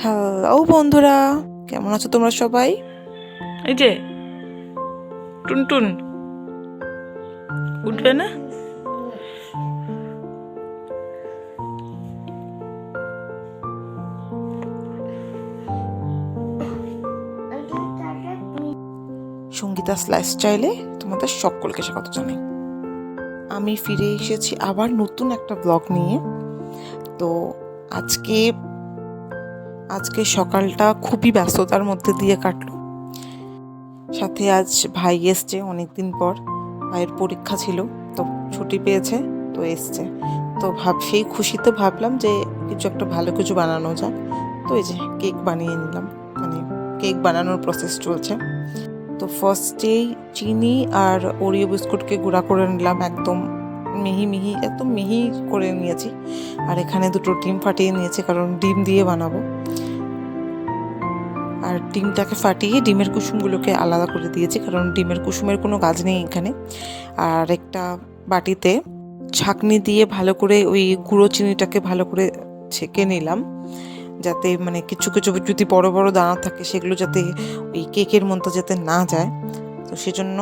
Hello বন্ধুরা, কেমন আছো তোমরা সবাই? এই যে টুনটুন উঠবে না। সঙ্গীতাস লাইফস্টাইলে তোমাদের সকলকে স্বাগত জানাই। আমি ফিরে এসেছি আবার নতুন একটা ব্লগ নিয়ে। তো আজকে সকালটা খুবই ব্যস্ততার মধ্যে দিয়ে কাটলো। সাথে আজ ভাই এসছে অনেকদিন পর, ভাইয়ের পরীক্ষা ছিল, তো ছুটি পেয়েছে, তো এসছে। তো সেই খুশিতে ভাবলাম যে কিছু একটা ভালো কিছু বানানো যাক। তো এই যে কেক বানিয়ে নিলাম, মানে কেক বানানোর প্রসেস চলছে। তো ফার্স্টেই চিনি আর ওরিও বিস্কুটকে গুঁড়া করে নিলাম, একদম মিহি করে নিয়েছি। আর এখানে দুটো ডিম ফাটিয়ে নিয়েছি, কারণ ডিম দিয়ে বানাবো। আর ডিমটাকে ফাটিয়ে ডিমের কুসুমগুলোকে আলাদা করে দিয়েছি, কারণ ডিমের কুসুমের কোনো কাজ নেই এখানে। আর একটা বাটিতে ছাঁকনি দিয়ে ভালো করে ওই গুঁড়ো চিনিটাকে ভালো করে ছেঁকে নিলাম, যাতে মানে কিছু কিছু যদি বড় বড় দানা থাকে সেগুলো যাতে ওই কেকের মধ্যে যাতে না যায়। তো সেজন্য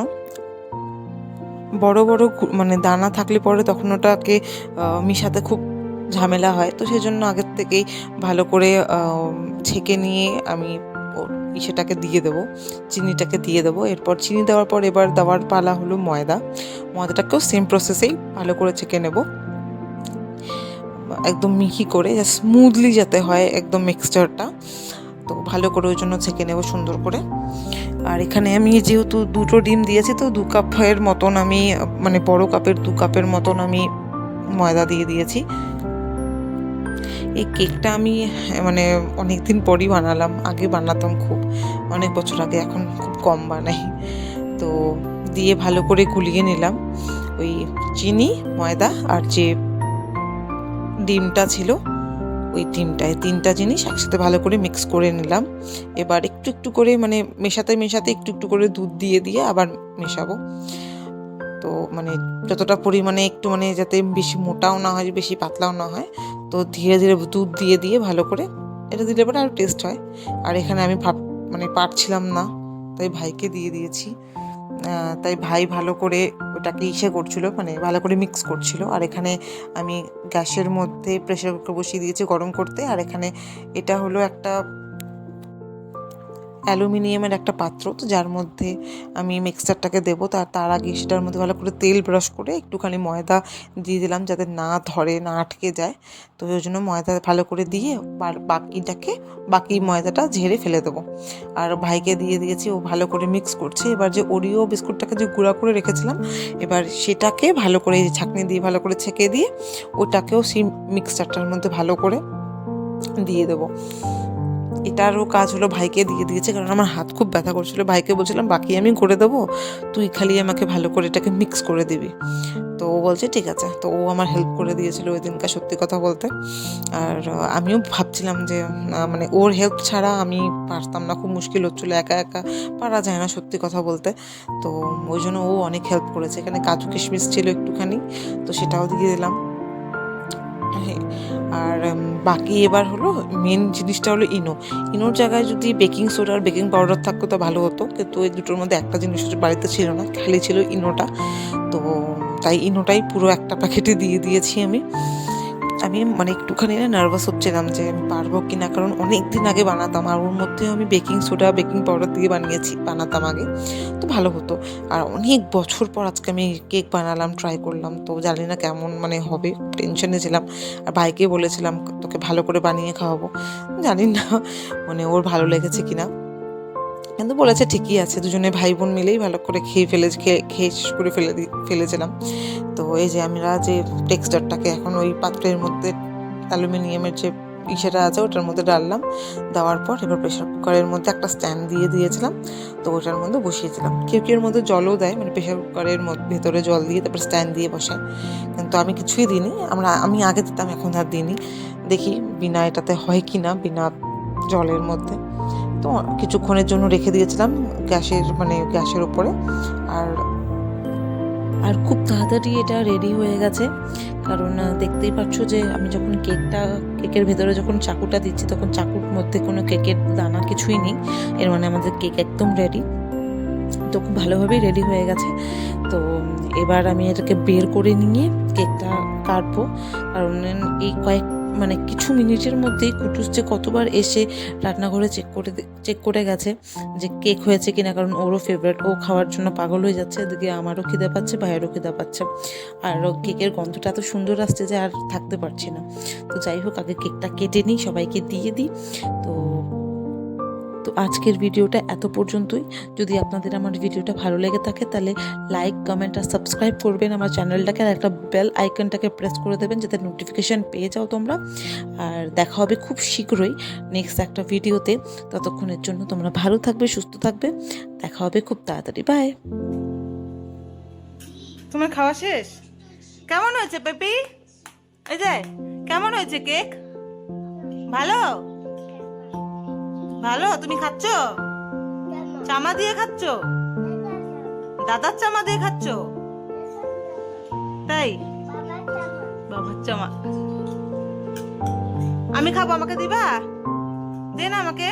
বড় বড় মানে দানা থাকলে পরে তখন ওটাকে মিশাতে খুব ঝামেলা হয়। তো সেজন্য আগের থেকেই ভালো করে ছেঁকে নিয়ে আমি সেটাকে দিয়ে দেবো, চিনিটাকে দিয়ে দেবো। এরপর চিনি দেওয়ার পর এবার দেওয়ার পালা হলো ময়দাটাকেও সেম প্রসেসেই ভালো করে ছেঁকে নেব, একদম মিহি করে, স্মুথলি যাতে হয় একদম মিক্সচারটা। তো ভালো করে ওই জন্য ছেঁকে নেব সুন্দর করে। আর এখানে আমি যেহেতু দুটো ডিম দিয়েছি, তো 2 কাপের মতন আমি, মানে বড় কাপের 2 কাপের মতন আমি ময়দা দিয়ে দিয়েছি। এই কেকটা আমি মানে অনেক দিন পরই বানালাম, আগে বানাতাম খুব অনেক বছর আগে, এখন খুব কম বানাই। তো দিয়ে ভালো করে গুলিয়ে নিলাম ওই চিনি, ময়দা আর যে ডিমটা ছিল, ওই ডিমটায় 3টা জিনিস একসাথে ভালো করে মিক্স করে নিলাম। এবার একটু একটু করে মানে মেশাতে একটু একটু করে দুধ দিয়ে দিয়ে আবার মেশাবো। তো মানে যতটা পরিমাণে একটু মানে যাতে বেশি মোটাও না হয় বেশি পাতলাও না হয়, তো ধীরে ধীরে দুধ দিয়ে দিয়ে ভালো করে এটা দিলে পরে আরও টেস্ট হয়। আর এখানে আমি মানে পারছিলাম না, তাই ভাইকে দিয়ে দিয়েছি। তাই ভাই ভালো করে ওটাকে করছিল, মানে ভালো করে মিক্স করছিল। আর এখানে আমি গ্যাসের মধ্যে প্রেসার কুকার বসিয়ে দিয়েছি গরম করতে। আর এখানে এটা হলো একটা অ্যালুমিনিয়ামের একটা পাত্র, তো যার মধ্যে আমি মিক্সচারটাকে দেবো। তার আগে সেটার মধ্যে ভালো করে তেল ব্রাশ করে একটুখানি ময়দা দিয়ে দিলাম, যাতে না ধরে, না আটকে যায়। তো ওই জন্য ময়দা ভালো করে দিয়ে বাকি ময়দাটা ঝেড়ে ফেলে দেবো। আর ভাইকে দিয়ে দিয়েছি, ও ভালো করে মিক্স করছে। এবার যে ওরিও বিস্কুটটাকে যে গুঁড়া করে রেখেছিলাম, এবার সেটাকে ভালো করে ছাঁকনি দিয়ে ভালো করে ছেঁকে দিয়ে ওটাকেও সেই মিক্সচারটার মধ্যে ভালো করে দিয়ে দেবো। এটারও কাজ হলো ভাইকে দিয়ে দিয়েছে, কারণ আমার হাত খুব ব্যথা করছিল। ভাইকে বলছিলাম বাকি আমি করে দেবো, তুই খালি আমাকে ভালো করে এটাকে মিক্স করে দিবি। তো ও বলছে ঠিক আছে। তো ও আমার হেল্প করে দিয়েছিল ওই দিনকার, সত্যি কথা বলতে। আর আমিও ভাবছিলাম যে মানে ওর হেল্প ছাড়া আমি পারতাম না, খুব মুশকিল হচ্ছিলো, একা একা পারা যায় না সত্যি কথা বলতে। তো ওই জন্য ও অনেক হেল্প করেছে। এখানে কাজু কিশমিশ ছিল একটুখানি, তো সেটাও দিয়ে দিলাম। আর বাকি এবার হলো মেন জিনিসটা হলো ইনোর জায়গায় যদি বেকিং সোডা আর বেকিং পাউডার থাকতো তো ভালো হতো, কিন্তু এই দুটোর মধ্যে একটা জিনিস বাড়িতে ছিল না, খালি ছিল ইনোটা। তো তাই ইনোটাই পুরো একটা প্যাকেটে দিয়ে দিয়েছি আমি মানে একটুখানি না নার্ভাস হচ্ছিলাম যে আমি পারবো কি না, কারণ অনেক দিন আগে বানাতাম, আর ওর মধ্যেও আমি বেকিং সোডা বেকিং পাউডার দিয়ে বানাতাম আগে, তো ভালো হতো। আর অনেক বছর পর আজকে আমি কেক বানালাম, ট্রাই করলাম, তো জানি না কেমন মানে হবে, টেনশনে ছিলাম। আর ভাইকে বলেছিলাম তোকে ভালো করে বানিয়ে খাওয়াবো, জানি না মানে ওর ভালো লেগেছে কিনা, কিন্তু বলেছে ঠিকই আছে। দুজনে ভাই বোন মিলেই ভালো করে খেয়ে শেষ করে ফেলেছিলাম। তো এই যে আমরা যে টেক্সচারটাকে এখন ওই পাত্রের মধ্যে অ্যালুমিনিয়ামের যে ইসেটা আছে ওটার মধ্যে ডাললাম, দেওয়ার পর এবার প্রেশার কুকারের মধ্যে একটা স্ট্যান্ড দিয়ে দিয়েছিলাম, তো ওটার মধ্যে বসিয়েছিলাম। কেউ কেউর মধ্যে জলও দেয়, মানে প্রেশার কুকারের ভেতরে জল দিয়ে তারপর স্ট্যান্ড দিয়ে বসায়, কিন্তু আমি কিছুই দিইনি। আমি আগে দিতাম, এখন আর দিইনি। দেখি বিনা এটাতে হয় কি না, বিনা জলের মধ্যে। তো কিছুক্ষণের জন্য রেখে দিয়েছিলাম গ্যাসের উপরে। আর আর খুব তাড়াতাড়ি এটা রেডি হয়ে গেছে, কারণ দেখতেই পাচ্ছ যে আমি যখন কেকের ভেতরে যখন চাকুটা দিচ্ছি তখন চাকুর মধ্যে কোনো কেকের দানা কিছুই নেই, এর মানে আমাদের কেক একদম রেডি। তো খুব ভালোভাবেই রেডি হয়ে গেছে। তো এবার আমি এটাকে বের করে নিয়ে কেকটা কাটবো, কারণ এই কিছু মিনিটের মধ্যেই কুটুস যে কতবার এসে রান্নাঘরে চেক করে গেছে যে কেক হয়েছে কিনা, কারণ ওরও ফেভারিট, ও খাওয়ার জন্য পাগল হয়ে যাচ্ছে। এদিকে আমারও খিদে পাচ্ছে, ভাইয়েরও খিদে পাচ্ছে, আর কেকের গন্ধটা এত সুন্দর আসছে যে আর থাকতে পারছি না। তো যাই হোক, আগে কেকটা কেটে নিই, সবাইকে দিয়ে দিই। তো আজকের ভিডিওটা এত পর্যন্তই। যদি আপনাদের আমার ভিডিওটা ভালো লেগে থাকে তাহলে লাইক, কমেন্ট আর সাবস্ক্রাইব করবেন আমার চ্যানেলটাকে, আর একটা বেল আইকনটাকে প্রেস করে দেবেন যাতে নোটিফিকেশান পেয়ে যাও তোমরা। আর দেখা হবে খুব শীঘ্রই নেক্সট একটা ভিডিওতে। ততক্ষণের জন্য তোমরা ভালো থাকবে, সুস্থ থাকবে। দেখা হবে খুব তাড়াতাড়ি। বাই। তোমার খাওয়া শেষ? কেমন হয়েছে বেবি? এই যে কেমন হয়েছে কেক? ভালো? ভালো? তুমি খাচ্ছ? চামা দিয়ে খাচ্ছ? দাদার চামা দিয়ে খাচ্ছ? তাই? বাবার চামা। আমি খাবো, আমাকে দিবা? দে না আমাকে।